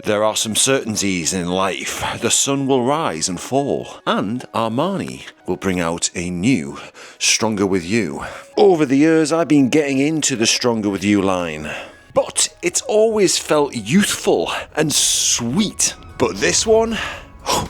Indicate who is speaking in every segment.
Speaker 1: There are some certainties in life. The sun will rise and fall, and Armani will bring out a new Stronger With You. Over the years, I've been getting into the Stronger With You line, but it's always felt youthful and sweet. But this one,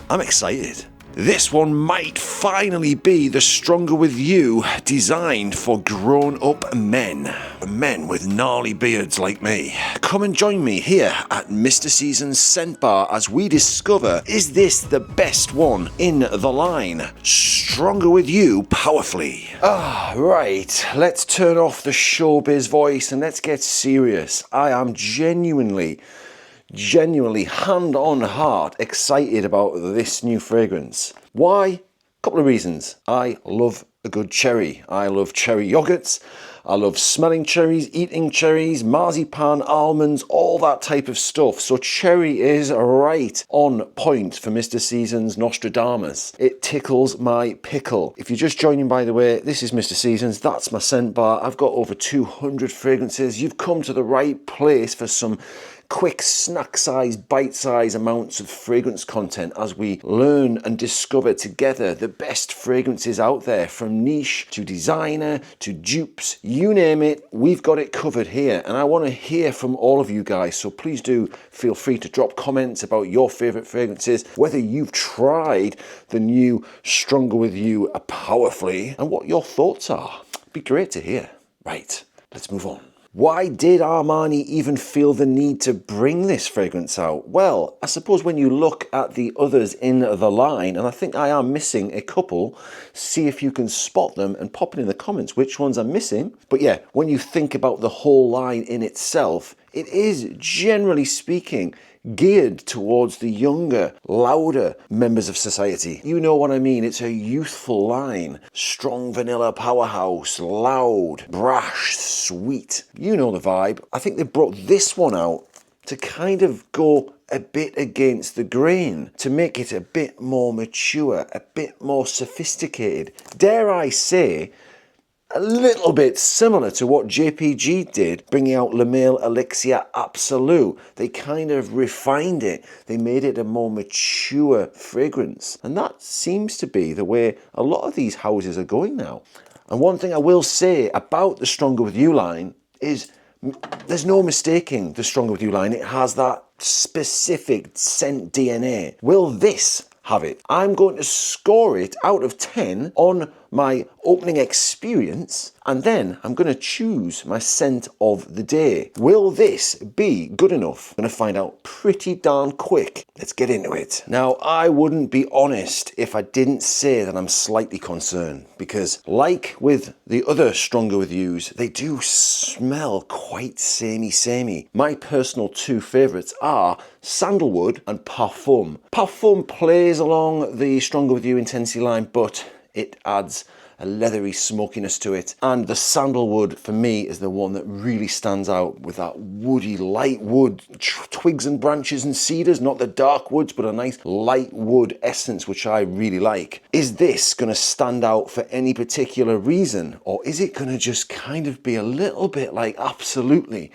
Speaker 1: I'm excited. This one might finally be the Stronger With You designed for grown-up men. Men with gnarly beards like me. Come and join me here at Mr. Season's Scent Bar as we discover, is this the best one in the line? Stronger With You powerfully. Right, let's turn off the showbiz voice and let's get serious. I am genuinely hand on heart excited about this new fragrance. Why? Couple of reasons. I love a good cherry. I love cherry yogurts. I love smelling cherries, eating cherries, marzipan, almonds, all that type of stuff. So cherry is right on point for Mr. Season's Nostradamus. It tickles my pickle. If you're just joining, by the way, this is Mr. Season's. That's my scent bar. I've got over 200 fragrances. You've come to the right place for some quick snack-sized, bite-sized amounts of fragrance content as we learn and discover together the best fragrances out there, from niche to designer to dupes, you name it, we've got it covered here. And I want to hear from all of you guys, so please do feel free to drop comments about your favorite fragrances, whether you've tried the new Stronger With You powerfully, and what your thoughts are. It'd be great to hear. Right, let's move on. Why did Armani even feel the need to bring this fragrance out? Well, I suppose when you look at the others in the line, and I think I am missing a couple, see if you can spot them and pop it in the comments which ones I'm missing. But yeah, when you think about the whole line in itself, it is, generally speaking, geared towards the younger, louder members of society. You know what I mean? It's a youthful line. Strong vanilla powerhouse, loud, brash, sweet. You know the vibe. I think they brought this one out to kind of go a bit against the grain, to make it a bit more mature, a bit more sophisticated. Dare I say, a little bit similar to what JPG did, bringing out Le Male Elixir Absolute. They kind of refined it. They made it a more mature fragrance. And that seems to be the way a lot of these houses are going now. And one thing I will say about the Stronger With You line is there's no mistaking the Stronger With You line. It has that specific scent DNA. Will this have it? I'm going to score it out of 10 on my opening experience, and then I'm going to choose my scent of the day. Will this be good enough? I'm going to find out pretty darn quick. Let's get into it. Now, I wouldn't be honest if I didn't say that I'm slightly concerned, because like with the other Stronger With Yous, they do smell quite samey. My personal two favourites are Sandalwood and Parfum. Parfum plays along the Stronger With You Intensity line, but it adds a leathery smokiness to it. And the Sandalwood, for me, is the one that really stands out with that woody, light wood, twigs and branches and cedars, not the dark woods, but a nice light wood essence, which I really like. Is this going to stand out for any particular reason? Or is it going to just kind of be a little bit like absolutely,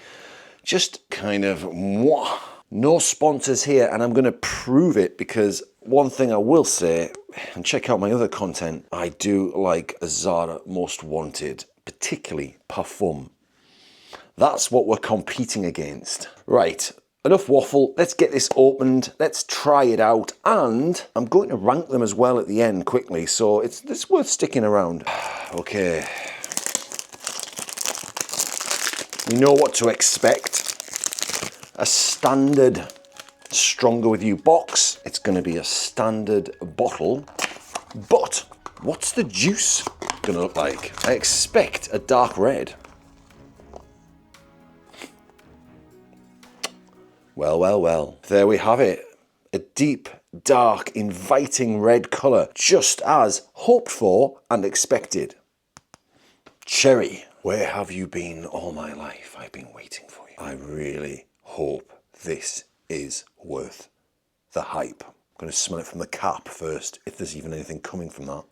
Speaker 1: just kind of mwah? No sponsors here, and I'm going to prove it, because one thing I will say, and check out my other content, I do like a Zara Most Wanted, particularly Parfum. That's what we're competing against. Right, enough waffle. Let's get this opened. Let's try it out, and I'm going to rank them as well at the end quickly, so it's worth sticking around. Okay. You know what to expect. A standard Stronger With You box. It's going to be a standard bottle. But what's the juice going to look like? I expect a dark red. Well. There we have it. A deep, dark, inviting red colour, just as hoped for and expected. Cherry, where have you been all my life? I've been waiting for you. I really hope this is worth the hype. I'm going to smell it from the cap first, if there's even anything coming from that.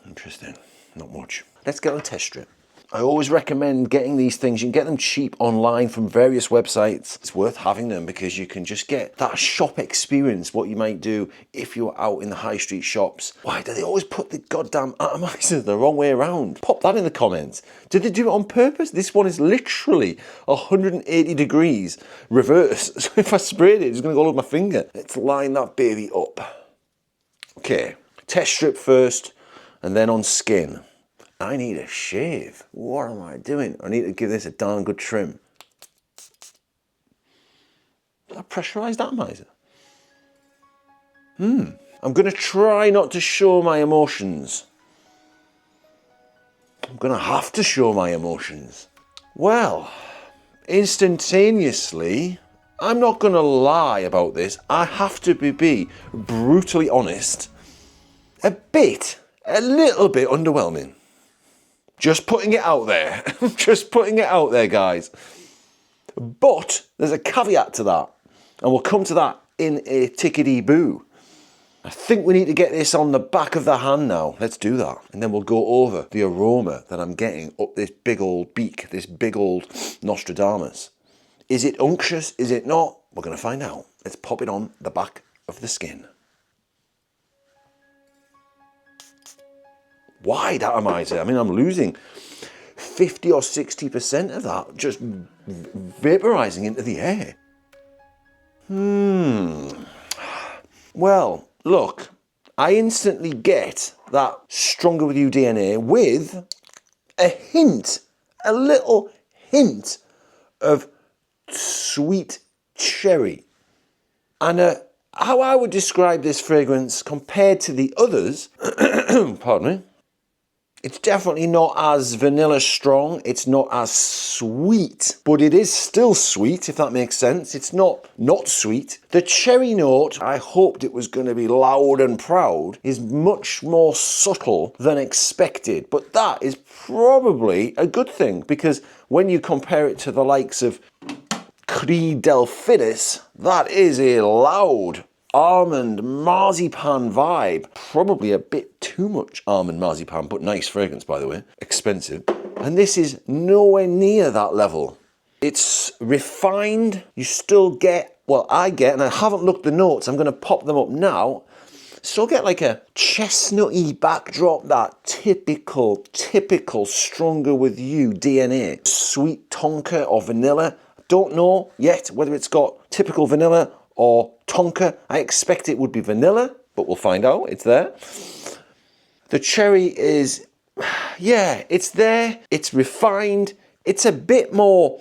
Speaker 1: Interesting. Not much. Let's get on a test strip. I always recommend getting these things. You can get them cheap online from various websites. It's worth having them because you can just get that shop experience, what you might do if you're out in the high street shops. Why do they always put the goddamn atomizer the wrong way around? Pop that in the comments. Did they do it on purpose? This one is literally 180 degrees reverse. So if I sprayed it, it's going to go all over my finger. Let's line that baby up. Okay, test strip first and then on skin. I need a shave. What am I doing? I need to give this a darn good trim. Is that pressurized atomizer? I'm going to try not to show my emotions. I'm going to have to show my emotions. Well, instantaneously, I'm not going to lie about this. I have to be brutally honest. A little bit underwhelming. Just putting it out there. Just putting it out there, guys. But there's a caveat to that. And we'll come to that in a tickety-boo. I think we need to get this on the back of the hand now. Let's do that. And then we'll go over the aroma that I'm getting up this big old beak, this big old Nostradamus. Is it unctuous? Is it not? We're going to find out. Let's pop it on the back of the skin. Wide atomizer. I mean, I'm losing 50 or 60% of that just vaporizing into the air. Well, look, I instantly get that Stronger With You DNA with a little hint of sweet cherry. And how I would describe this fragrance compared to the others, pardon me, it's definitely not as vanilla strong. It's not as sweet, but it is still sweet, if that makes sense. It's not sweet. The cherry note, I hoped it was going to be loud and proud, is much more subtle than expected. But that is probably a good thing because when you compare it to the likes of Creed Delphinus, that is a loud almond marzipan vibe. Probably a bit too much almond marzipan, but nice fragrance, by the way. Expensive. And this is nowhere near that level. It's refined. You still get, well, I get, and I haven't looked the notes, I'm going to pop them up now. Still get like a chestnutty backdrop, that typical Stronger With You DNA. Sweet tonka or vanilla. Don't know yet whether it's got typical vanilla or tonka. I expect it would be vanilla, but we'll find out. It's there. The cherry is, yeah, it's there. It's refined. It's a bit more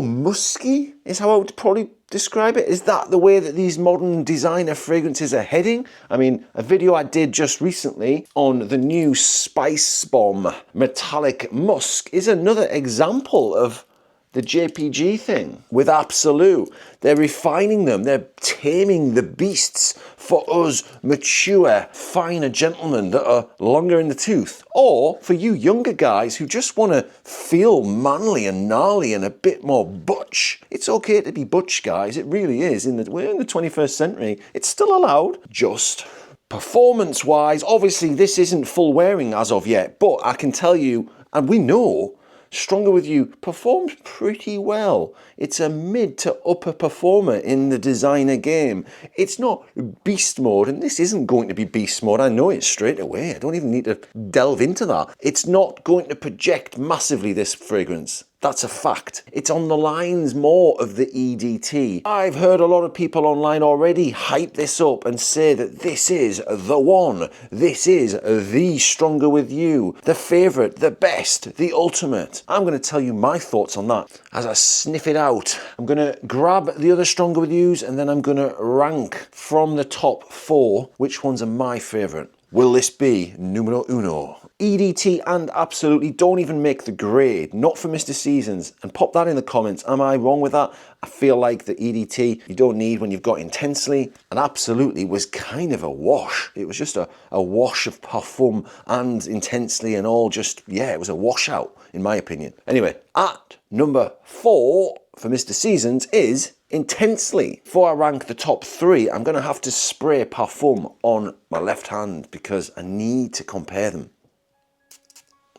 Speaker 1: musky is how I would probably describe it. Is that the way that these modern designer fragrances are heading? I mean, a video I did just recently on the new Spice Bomb Metallic Musk is another example of the JPG thing with Absolute. They're refining them. They're taming the beasts for us mature, finer gentlemen that are longer in the tooth. Or for you younger guys who just want to feel manly and gnarly and a bit more butch. It's okay to be butch, guys. It really is. We're in the 21st century. It's still allowed. Just performance-wise, obviously this isn't full wearing as of yet, but I can tell you, and we know, Stronger With You performs pretty well. It's a mid to upper performer in the designer game. It's not beast mode, and this isn't going to be beast mode. I know it straight away. I don't even need to delve into that. It's not going to project massively, this fragrance. That's a fact. It's on the lines more of the EDT. I've heard a lot of people online already hype this up and say that this is the one. This is the Stronger With You. The favourite, the best, the ultimate. I'm going to tell you my thoughts on that as I sniff it out. I'm going to grab the other Stronger With Yous and then I'm going to rank from the top 4 which ones are my favourite. Will this be numero uno? EDT and Absolutely don't even make the grade, not for Mr. Seasons. And pop that in the comments. Am I wrong with that? I feel like the EDT you don't need when you've got Intensely, and Absolutely was kind of a wash. It was just a wash of Parfum and Intensely and all just, yeah, it was a washout in my opinion. Anyway, at number 4 for Mr. Seasons is Intensely. Before I rank the top 3, I'm going to have to spray Parfum on my left hand because I need to compare them.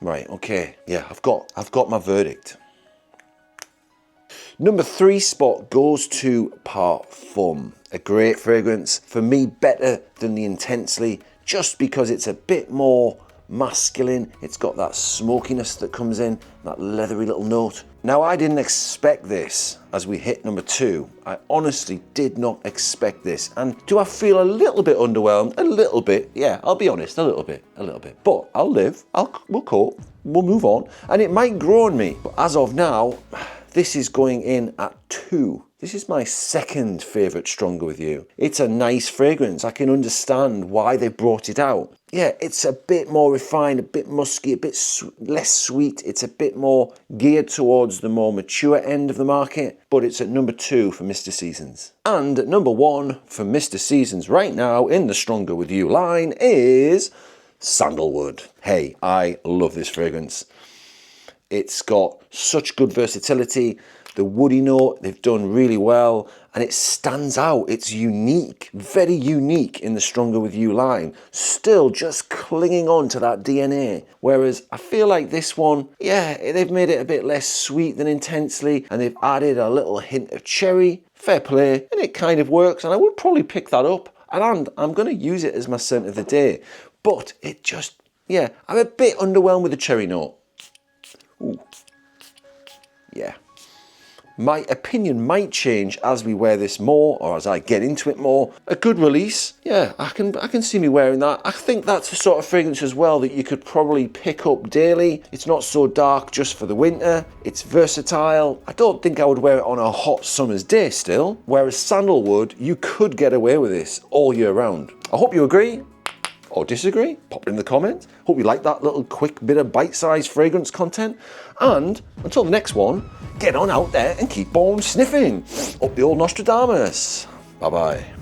Speaker 1: Right, okay. Yeah, I've got my verdict. Number 3 spot goes to Parfum. A great fragrance. For me, better than the Intensely, just because it's a bit more masculine. It's got that smokiness that comes in, that leathery little note. Now, I didn't expect this as we hit number 2. I honestly did not expect this. And do I feel a little bit underwhelmed? A little bit. Yeah, I'll be honest, a little bit. But I'll live. We'll cope. We'll move on. And it might grow on me. But as of now, this is going in at 2. This is my second favourite Stronger With You. It's a nice fragrance. I can understand why they brought it out. Yeah, it's a bit more refined, a bit musky, a bit less sweet. It's a bit more geared towards the more mature end of the market, but it's at number 2 for Mr. Seasons. And at number 1 for Mr. Seasons right now in the Stronger With You line is Sandalwood. Hey, I love this fragrance. It's got such good versatility. The woody note, they've done really well, and it stands out. It's unique, very unique in the Stronger With You line. Still just clinging on to that DNA. Whereas I feel like this one, yeah, they've made it a bit less sweet than Intensely, and they've added a little hint of cherry. Fair play, and it kind of works, and I would probably pick that up. And I'm going to use it as my scent of the day. But it just, yeah, I'm a bit underwhelmed with the cherry note. Ooh. Yeah. My opinion might change as we wear this more, or as I get into it more. A good release, yeah, I can see me wearing that. I think that's the sort of fragrance as well that you could probably pick up daily. It's not so dark just for the winter. It's versatile. I don't think I would wear it on a hot summer's day still. Whereas Sandalwood, you could get away with this all year round. I hope you agree. Or disagree, pop it in the comments. Hope you like that little quick bit of bite-sized fragrance content. And until the next one, get on out there and keep on sniffing up the old Nostradamus. Bye-bye.